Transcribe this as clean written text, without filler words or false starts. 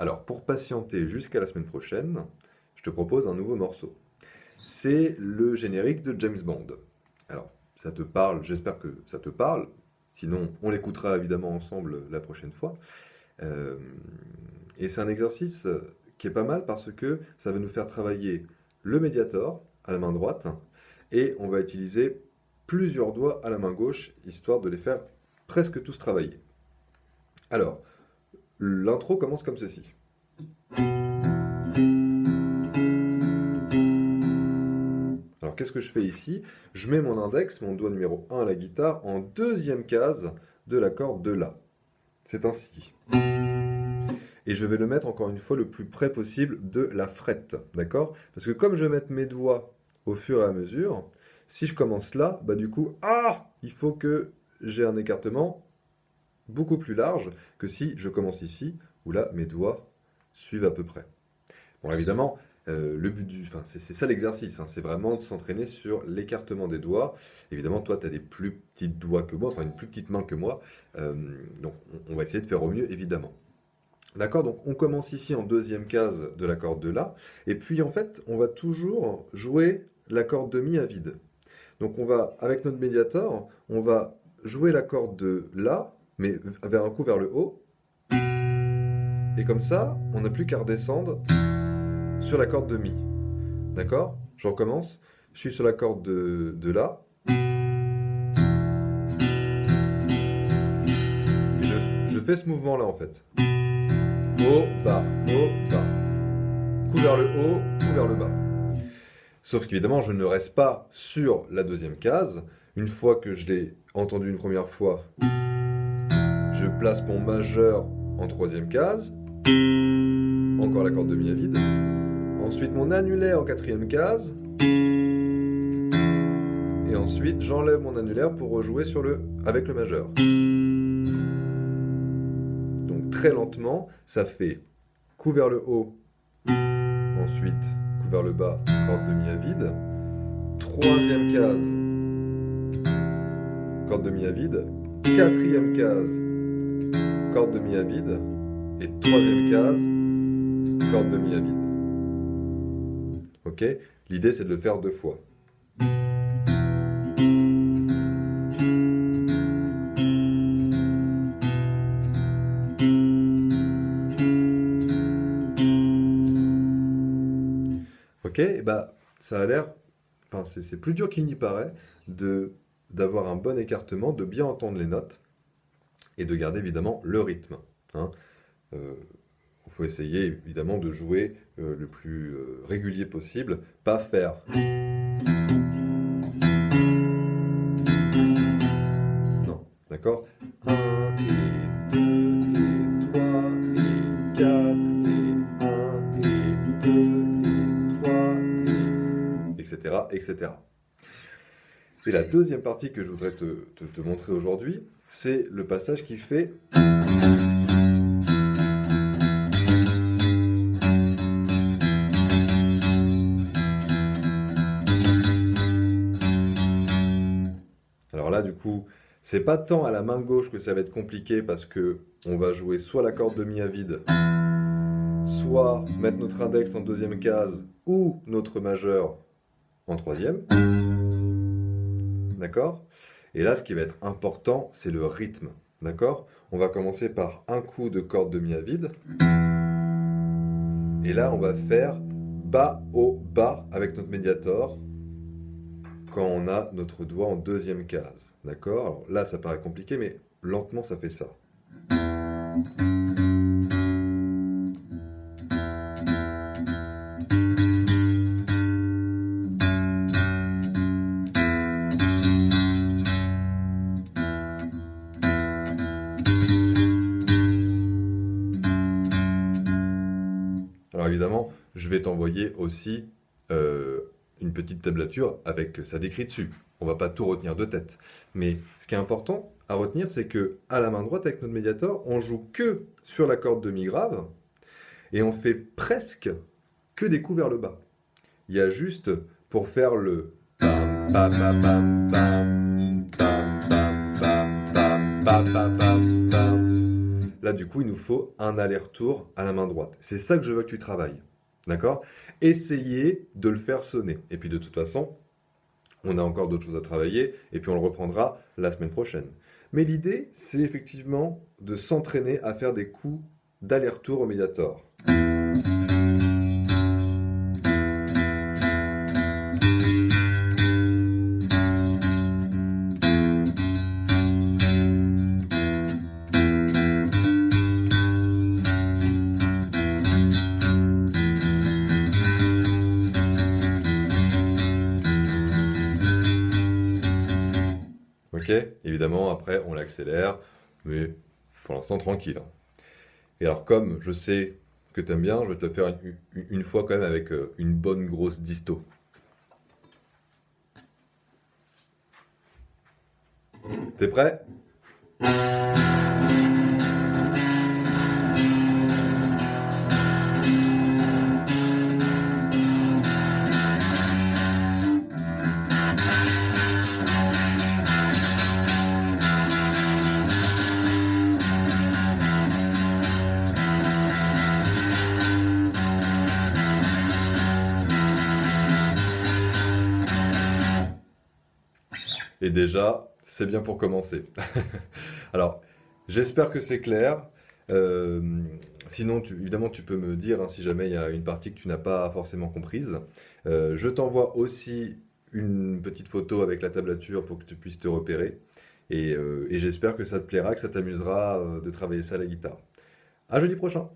Alors, pour patienter jusqu'à la semaine prochaine, je te propose un nouveau morceau. C'est le générique de James Bond. Alors, ça te parle, j'espère que ça te parle. Sinon, on l'écoutera évidemment ensemble la prochaine fois. Euh, et c'est un exercice qui est pas mal parce que ça va nous faire travailler le médiator à la main droite et on va utiliser plusieurs doigts à la main gauche, histoire de les faire presque tous travailler. Alors, l'intro commence comme ceci. Alors, qu'est-ce que je fais ici? Je mets mon index, mon doigt numéro 1 à la guitare, en deuxième case de l'accord de La. C'est ainsi. Et je vais le mettre encore une fois le plus près possible de la frette, d'accord? Parce que comme je vais mettre mes doigts au fur et à mesure, si je commence là, bah du coup, il faut que j'ai un écartement beaucoup plus large que si je commence ici, où là, mes doigts suivent à peu près. Bon, évidemment, le but c'est ça l'exercice, hein, c'est vraiment de s'entraîner sur l'écartement des doigts. Évidemment, toi, tu as des plus petits doigts que moi, enfin une plus petite main que moi, donc on va essayer de faire au mieux, évidemment. D'accord, donc on commence ici en deuxième case de l'accord de La, et puis en fait, on va toujours jouer l'accord de Mi à vide. Donc on va, avec notre médiator, on va jouer l'accord de La, mais vers un coup vers le haut, et comme ça, on n'a plus qu'à redescendre sur l'accord de Mi. D'accord? Je recommence, je suis sur l'accord de La, et je fais ce mouvement-là en fait. Haut, bas, coup vers le haut, coup vers le bas. Sauf qu'évidemment, je ne reste pas sur la deuxième case. Une fois que je l'ai entendu une première fois, je place mon majeur en troisième case. Encore l'accord de Mi à vide. Ensuite, mon annulaire en quatrième case. Et ensuite, j'enlève mon annulaire pour rejouer avec le majeur. Donc très lentement, ça fait coup vers le haut. Ensuite, coup vers le bas, corde de Mi à vide. Troisième case, corde de Mi à vide. Quatrième case, corde de Mi à vide. Et troisième case, corde de Mi à vide. Ok? L'idée, c'est de le faire 2 fois. Ok? Et bah, ça a l'air... Enfin, c'est plus dur qu'il n'y paraît d'avoir un bon écartement, de bien entendre les notes et de garder évidemment le rythme. Hein. Il faut essayer évidemment de jouer le plus régulier possible, pas faire. Non, d'accord? 1 et 2 et 3 et 4 et 1 et 2 et 3 et etc. etc. Et la deuxième partie que je voudrais te montrer aujourd'hui, c'est le passage qui fait... Alors là, du coup, c'est pas tant à la main gauche que ça va être compliqué parce que on va jouer soit la corde de Mi à vide, soit mettre notre index en deuxième case ou notre majeur en troisième. D'accord? Et là, ce qui va être important, c'est le rythme. D'accord? On va commencer par un coup de corde de Mi à vide. Et là, on va faire bas, haut, bas avec notre médiator quand on a notre doigt en deuxième case. D'accord? Alors là, ça paraît compliqué, mais lentement, ça fait ça. Alors évidemment, je vais t'envoyer aussi une petite tablature avec ça décrit dessus. On va pas tout retenir de tête. Mais ce qui est important à retenir, c'est que à la main droite, avec notre médiator, on joue que sur la corde de Mi grave et on fait presque que des coups vers le bas. Il y a juste pour faire le bam bam bam bam bam bam bam bam bam bam bam bam. Là, du coup, il nous faut un aller-retour à la main droite. C'est ça que je veux que tu travailles. D'accord? Essayez de le faire sonner. Et puis de toute façon, on a encore d'autres choses à travailler, et puis on le reprendra la semaine prochaine. Mais l'idée, c'est effectivement de s'entraîner à faire des coups d'aller-retour au médiator. Ok? Évidemment, après, on l'accélère, mais pour l'instant, tranquille, hein. Et alors, comme je sais que tu aimes bien, je vais te le faire une fois quand même avec une bonne grosse disto. T'es prêt? Et déjà, c'est bien pour commencer. Alors, j'espère que c'est clair. Euh, Sinon, évidemment, tu peux me dire hein, si jamais il y a une partie que tu n'as pas forcément comprise. Je t'envoie aussi une petite photo avec la tablature pour que tu puisses te repérer. Et j'espère que ça te plaira, que ça t'amusera de travailler ça à la guitare. À jeudi prochain!